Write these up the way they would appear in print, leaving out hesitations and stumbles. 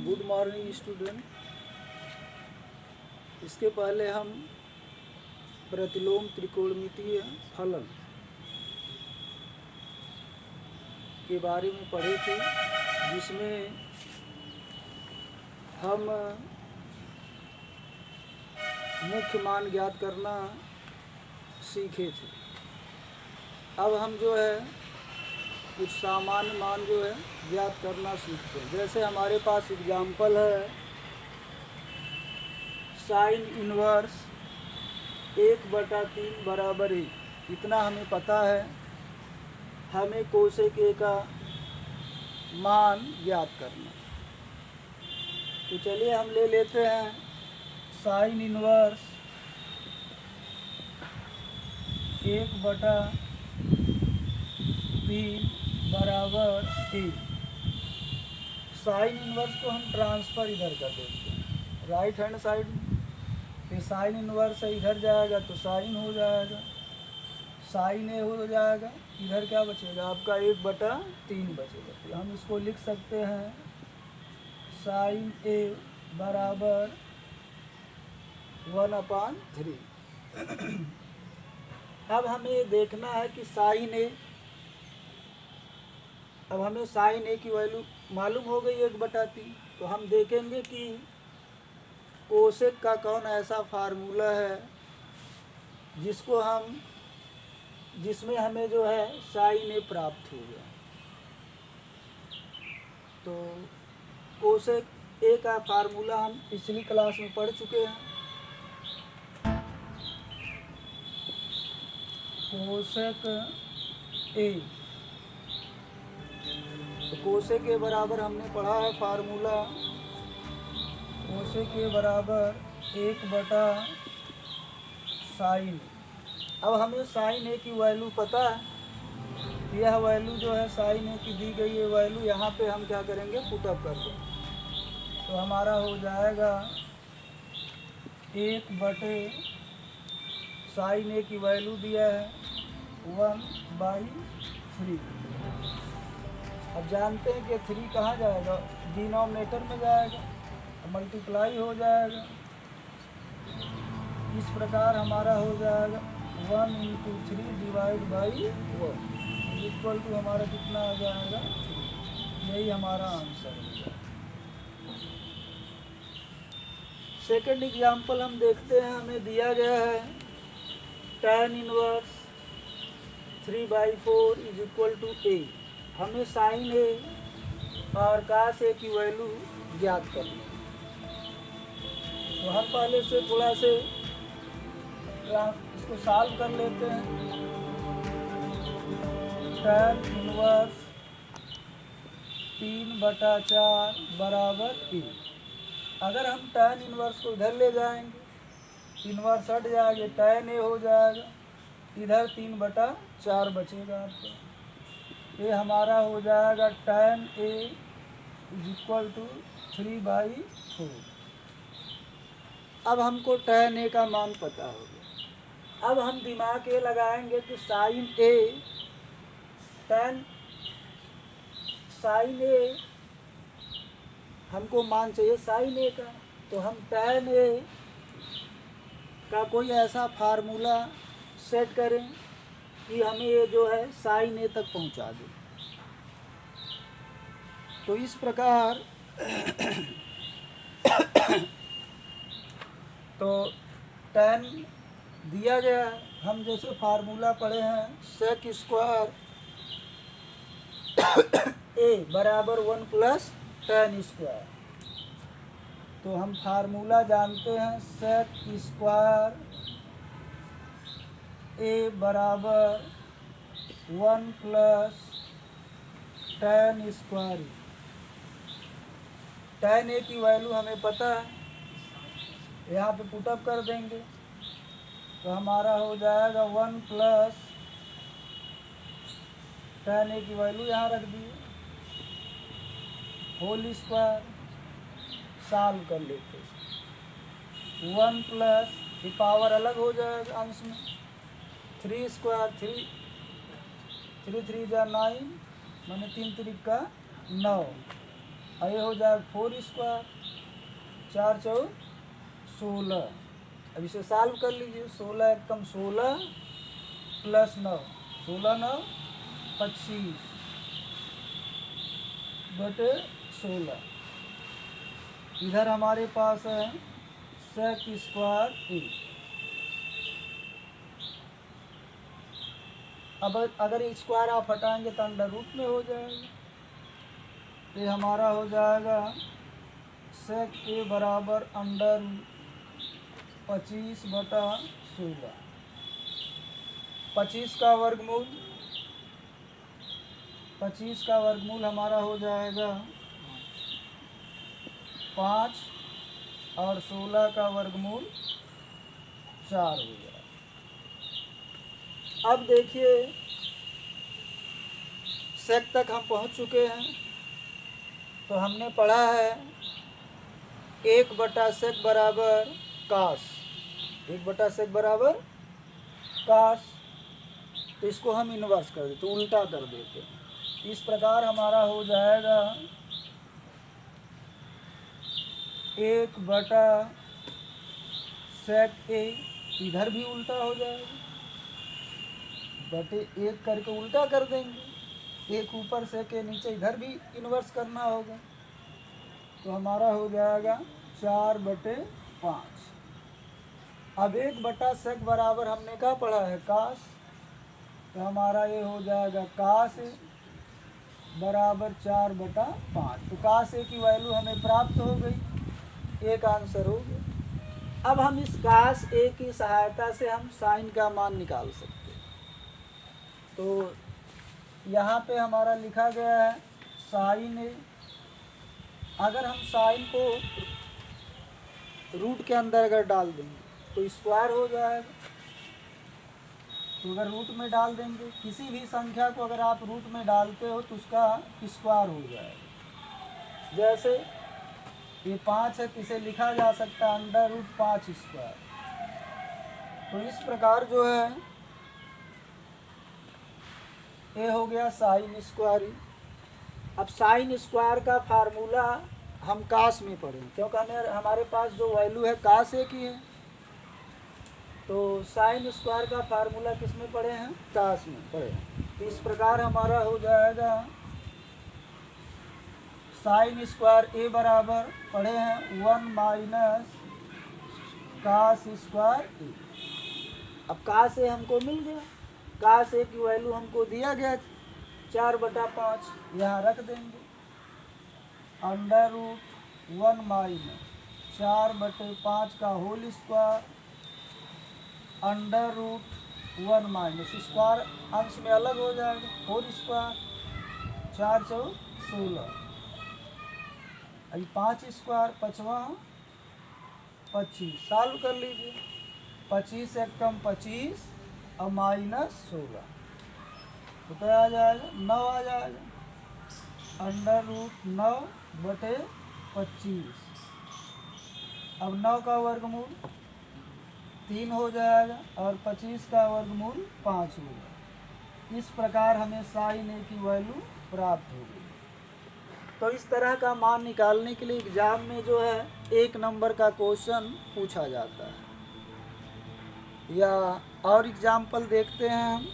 Good morning student. इसके पहले हम प्रतिलोम त्रिकोणमितीय फलन के बारे में पढ़े थे, जिसमें हम मुख्य मान ज्ञात करना सीखे थे। अब हम जो है कुछ सामान्य मान जो है ज्ञात करना सीखते हैं। जैसे हमारे पास एग्जाम्पल है साइन इनवर्स 1/3 बराबर 1। इतना हमें पता है। हमें कोसेक ए का मान ज्ञात करना। तो चलिए हम ले लेते हैं साइन इनवर्स 1/3 बराबर 1। साइन इनवर्स को हम ट्रांसफ़र इधर कर देते हैं राइट हैंड साइड में। फिर साइन इनवर्स से इधर जाएगा तो साइन हो जाएगा, साइन ए हो जाएगा। इधर क्या बचेगा आपका 1/3 बचेगा। तो हम इसको लिख सकते हैं साइन ए बराबर 1/3। अब हमें ये देखना है कि साइन ए, अब हमें साइन ए की वैल्यू मालूम हो गई 1/3। तो हम देखेंगे कि कोसेक का कौन ऐसा फार्मूला है जिसमें हमें जो है साइन ए प्राप्त हो गया। तो कोसेक ए का फार्मूला हम पिछली क्लास में पढ़ चुके हैं। कोसेक ए, तो कोसेक के बराबर हमने पढ़ा है फार्मूला। कोसेक के बराबर 1/साइन। अब हमें साइन ए की वैल्यू पता है। यह वैल्यू जो है साइन ए की दी गई है वैल्यू, यहाँ पे हम क्या करेंगे पुटअप कर देंगे। तो हमारा हो जाएगा 1/साइन ए की वैल्यू दिया है 1/3। अब जानते हैं कि 3 कहाँ जाएगा, डिनोमिनेटर में जाएगा, मल्टीप्लाई हो जाएगा। इस प्रकार हमारा हो जाएगा 1 × 3 / 1 इक्वल टू हमारा कितना आ जाएगा 3। यही हमारा आंसर है। सेकंड एग्जाम्पल हम देखते हैं। हमें दिया गया है tan इनवर्स 3/4 = a। हमें साइन ए और कास ए की वैल्यू ज्ञात करनी है। तो हम पहले से थोड़ा से इसको सॉल्व कर लेते हैं। tan इनवर्स 3/4 बराबर 1। अगर हम tan इनवर्स को इधर ले जाएंगे, इनवर्स हट जाएगा, tan ए हो जाएगा, इधर 3/4 बचेगा आपको। ये हमारा हो जाएगा tan ए = 3/4। अब हमको tan ए का मान पता हो गया। अब हम दिमाग ये लगाएंगे कि साइन ए हमको मान चाहिए साइन ए का। तो हम tan ए का कोई ऐसा फार्मूला सेट करें कि हमें ये जो है साइन ए तक पहुंचा दे। तो इस प्रकार तो tan दिया गया है। हम जैसे फार्मूला पढ़े हैं sec स्क्वायर ए बराबर 1 + tan स्क्वायर। तो हम फार्मूला जानते हैं sec स्क्वायर ए बराबर 1 + tan स्क्वायर। tan ए की वैल्यू हमें पता है, यहाँ पे पुटअप कर देंगे। तो हमारा हो जाएगा 1 + tan ए की वैल्यू यहाँ रख दी, होल स्क्वायर। सॉल्व कर लेते हैं। 1 + ये पावर अलग हो जाएगा अंश में, 3 स्क्वायर 3 3 3 × 9 माने 3 × 3 = 9 और ये हो जाएगा 4 स्क्वायर, 4 चौक 16। अब इसे सॉल्व कर लीजिए। 16 एकम 16 प्लस 9, 16 9 25 बटे 16। इधर हमारे पास है सेक स्क्वायर ए। अब अगर स्क्वायर आप हटाएंगे तो अंडर रूट में हो जाएगा। तो ये हमारा हो जाएगा सेक ए बराबर अंडर 25 बटा 16। 25 का वर्गमूल, 25 का वर्गमूल हमारा हो जाएगा 5 और 16 का वर्गमूल 4 हो जाएगा। अब देखिए सेक तक हम पहुंच चुके हैं। तो हमने पढ़ा है 1 बटा सेक बराबर कास, 1 बटा सेक बराबर कास। तो इसको हम इन्वर्स कर देते, उल्टा कर देते। इस प्रकार हमारा हो जाएगा 1 बटा सेक ए, इधर भी उल्टा हो जाएगा, बटे 1 करके उल्टा कर देंगे। 1 ऊपर से के नीचे इधर भी इन्वर्स करना होगा। तो हमारा हो जाएगा 4 बटे 5। अब 1 बटा सेक बराबर हमने क्या पढ़ा है कास। तो हमारा ये हो जाएगा कास ए बराबर 4 बटा 5। तो कास ए की वैल्यू हमें प्राप्त हो गई, एक आंसर हो गया। अब हम इस कास ए की सहायता से हम साइन का मान निकाल सकते हैं। तो यहाँ पे हमारा लिखा गया है साइन ए। अगर हम साइन को रूट के अंदर अगर डाल देंगे तो स्क्वायर हो जाएगा। तो अगर रूट में डाल देंगे, किसी भी संख्या को अगर आप रूट में डालते हो तो उसका स्क्वायर हो जाएगा। जैसे ये 5 है तो इसे लिखा जा सकता है अंडर रूट 5 स्क्वायर। तो इस प्रकार जो है ये हो गया साइन स्क्वायर। अब साइन स्क्वायर का फार्मूला हम कास में पढ़ें, क्योंकि हमारे पास जो वैल्यू है कास ए की है। तो साइन स्क्वायर का फार्मूला किस में पढ़े हैं, कास में पढ़े हैं। तो इस प्रकार हमारा हो जाएगा साइन स्क्वायर ए बराबर पढ़े हैं 1 माइनस कास स्क्वायर ए। अब कास ए हमको मिल गया, कास ए की वैल्यू हमको दिया गया 4 बटा 5, यहाँ रख देंगे। अंडर रूट 1 माइनस 4 बटे 5 का whole square under root 1 minus square अंश में अलग हो जाएगा, होल स्क्वायर 4 चौक 16। अभी 5 स्क्वायर 5वां 25, सॉल्व कर लीजिए। 25 से कम 25 और माइनस 16 तो क्या आ जाएगा 9 आ जाएगा। अंडर रूट 9 बटे 25। अब 9 का वर्गमूल 3 हो जाएगा और 25 का वर्गमूल 5 होगा। इस प्रकार हमें साइन ए की वैल्यू प्राप्त होगी। तो इस तरह का मान निकालने के लिए एग्जाम में जो है 1 नंबर का क्वेश्चन पूछा जाता है। या और एग्जाम्पल देखते हैं हम।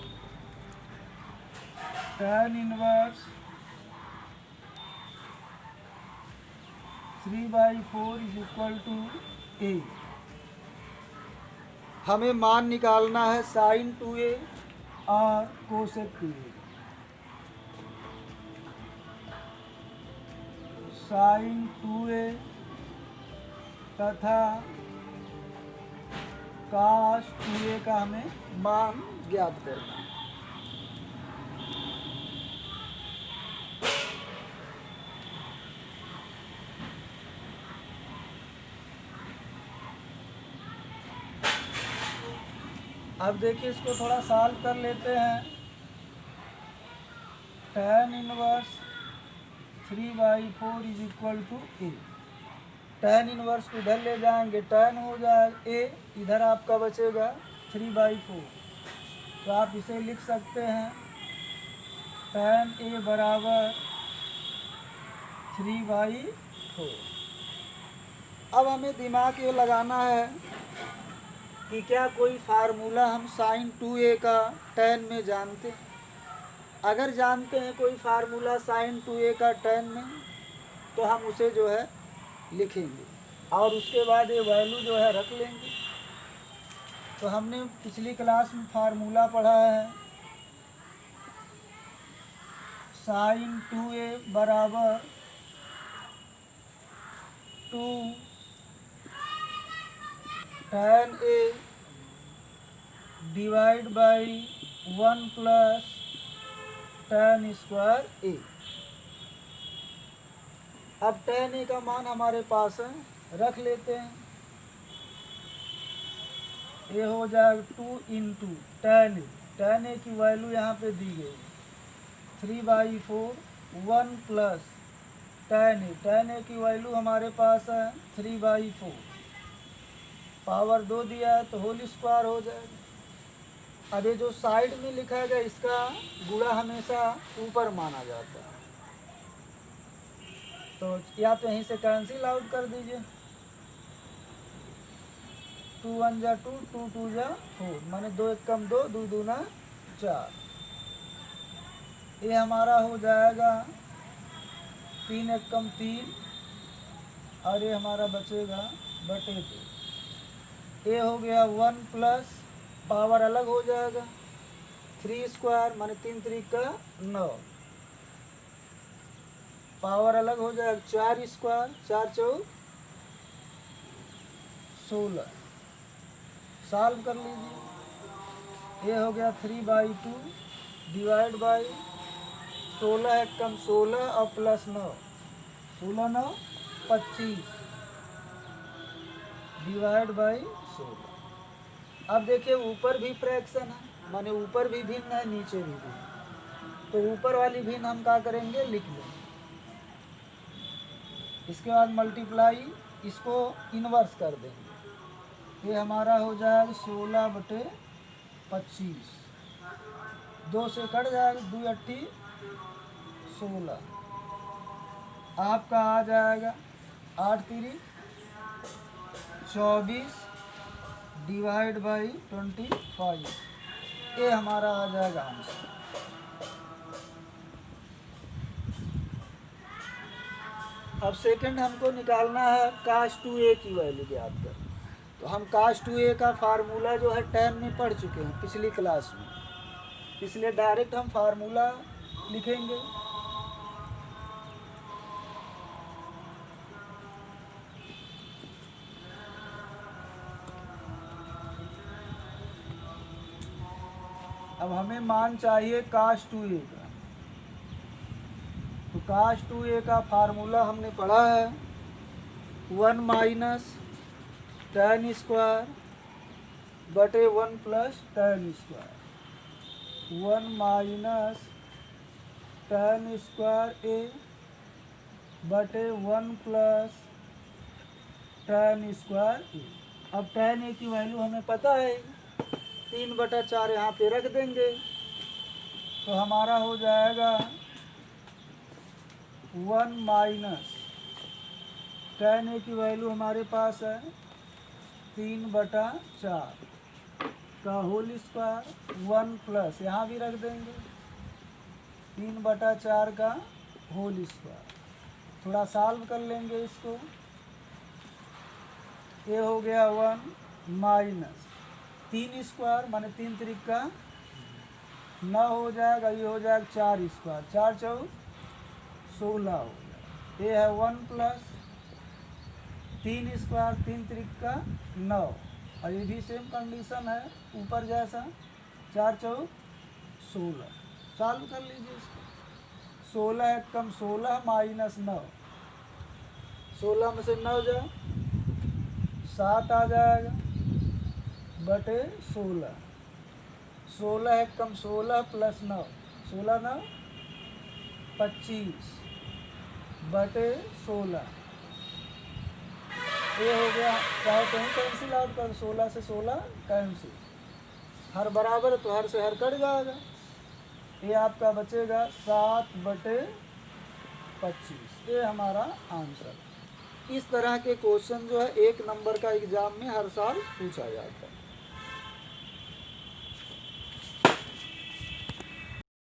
tan inverse 3/4 is equal to A. हमें मान निकालना है साइन 2a और कोसेक 2a। साइन 2a तथा काश 2a का हमें मान ज्ञात करना है। अब देखिए इसको थोड़ा सॉल्व कर लेते हैं। tan inverse 3/4 is equal to A. tan inverse को इधर ले जाएंगे, tan हो जाएगा ए, इधर आपका बचेगा 3/4। तो आप इसे लिख सकते हैं tan ए बराबर 3/4। अब हमें दिमाग ये लगाना है कि क्या कोई फार्मूला हम साइन 2a का tan में जानते हैं। अगर जानते हैं कोई फार्मूला साइन 2a का tan में, तो हम उसे जो है लिखेंगे और उसके बाद ये वैल्यू जो है रख लेंगे। तो हमने पिछली क्लास में फार्मूला पढ़ा है, साइन 2a बराबर 2 tan a divide by 1 plus tan square a। अब tan a का मान हमारे पास है, रख लेते हैं। ये हो जाएगा 2 इंटू tan a की वैल्यू यहाँ पे दी गई 3/4, 1 प्लस tan a की वैल्यू हमारे पास है 3/4, पावर 2 दिया है तो होल स्क्वायर हो जाएगा। अब ये जो साइड में लिखा है इसका गुणा हमेशा ऊपर माना जाता है, तो या तो यहीं से कैंसिल आउट कर दीजिए। 2 1 जा 2, 2 2 जा 4, माने 2 1 कम 2, 2 दूना 4। ये हमारा हो जाएगा 3 1 कम 3, और ये हमारा बचेगा बटे 2। ये हो गया 1 प्लस, पावर अलग हो जाएगा 3 स्क्वायर, माने 3 3 का 9, पावर अलग हो जाएगा 4 स्क्वायर, 4 4 16। सॉल्व कर लीजिए। ये हो गया 3/2 डिवाइड बाई 16 1 कम 16 और प्लस 9, 16 9 25 डिवाइड बाई 16। अब देखिए ऊपर भी फ्रैक्शन है, माने ऊपर भी भिन्न है नीचे भी भिन्न, तो ऊपर वाली भिन्न हम क्या करेंगे, लिख लेंगे। इसके बाद मल्टीप्लाई, इसको इन्वर्स कर देंगे। ये हमारा हो जाएगा 16 बटे 25, 2 से कट जाएगा, 2 8 16, आपका आ जाएगा 8 3 24 डिवाइड बाई 25। ये हमारा आ जाएगा आंसर। अब सेकंड हमको निकालना है cos 2a की वैल्यू ज्ञात कर। तो हम cos 2a का फार्मूला जो है tan में पढ़ चुके हैं पिछली क्लास में, इसलिए डायरेक्ट हम फार्मूला लिखेंगे। अब हमें मान चाहिए cos 2a का, तो cos 2a का फार्मूला हमने पढ़ा है 1 माइनस tan स्क्वायर बटे 1 plus tan square, 1 minus tan square a बटे 1 प्लस tan स्क्वायर a। अब tan a की वैल्यू हमें पता है 3/4, यहाँ पे रख देंगे, तो हमारा हो जाएगा 1 माइनस tan a की वैल्यू हमारे पास है 3/4 का होल स्क्वायर, 1 प्लस यहाँ भी रख देंगे 3/4 का होल स्क्वायर। थोड़ा सॉल्व कर लेंगे इसको। ये हो गया 1 माइनस 3 स्क्वायर, माने 3 3 का 9 हो जाएगा, ये हो जाएगा 4 स्क्वायर, 4 4 16 हो जाएगा। ये है 1 प्लस 3 स्क्वायर, 3 3 का 9, और ये भी सेम कंडीशन है ऊपर जैसा, 4 4 16। सॉल्व कर लीजिए इसको। 16 1 कम 16 माइनस 9, 16 में से 9 जाए 7 आ जाएगा बटे 16, 16 1 कम 16 प्लस 9, 16 9 25 बटे 16। ये हो गया, चाहे कहीं कैंसिल आउट कर, 16 से 16 कैंसिल, हर बराबर तो हर से हर कट जाएगा। ये आपका बचेगा 7 बटे 25, ये हमारा आंसर। इस तरह के क्वेश्चन जो है 1 नंबर का एग्जाम में हर साल पूछा जाता है।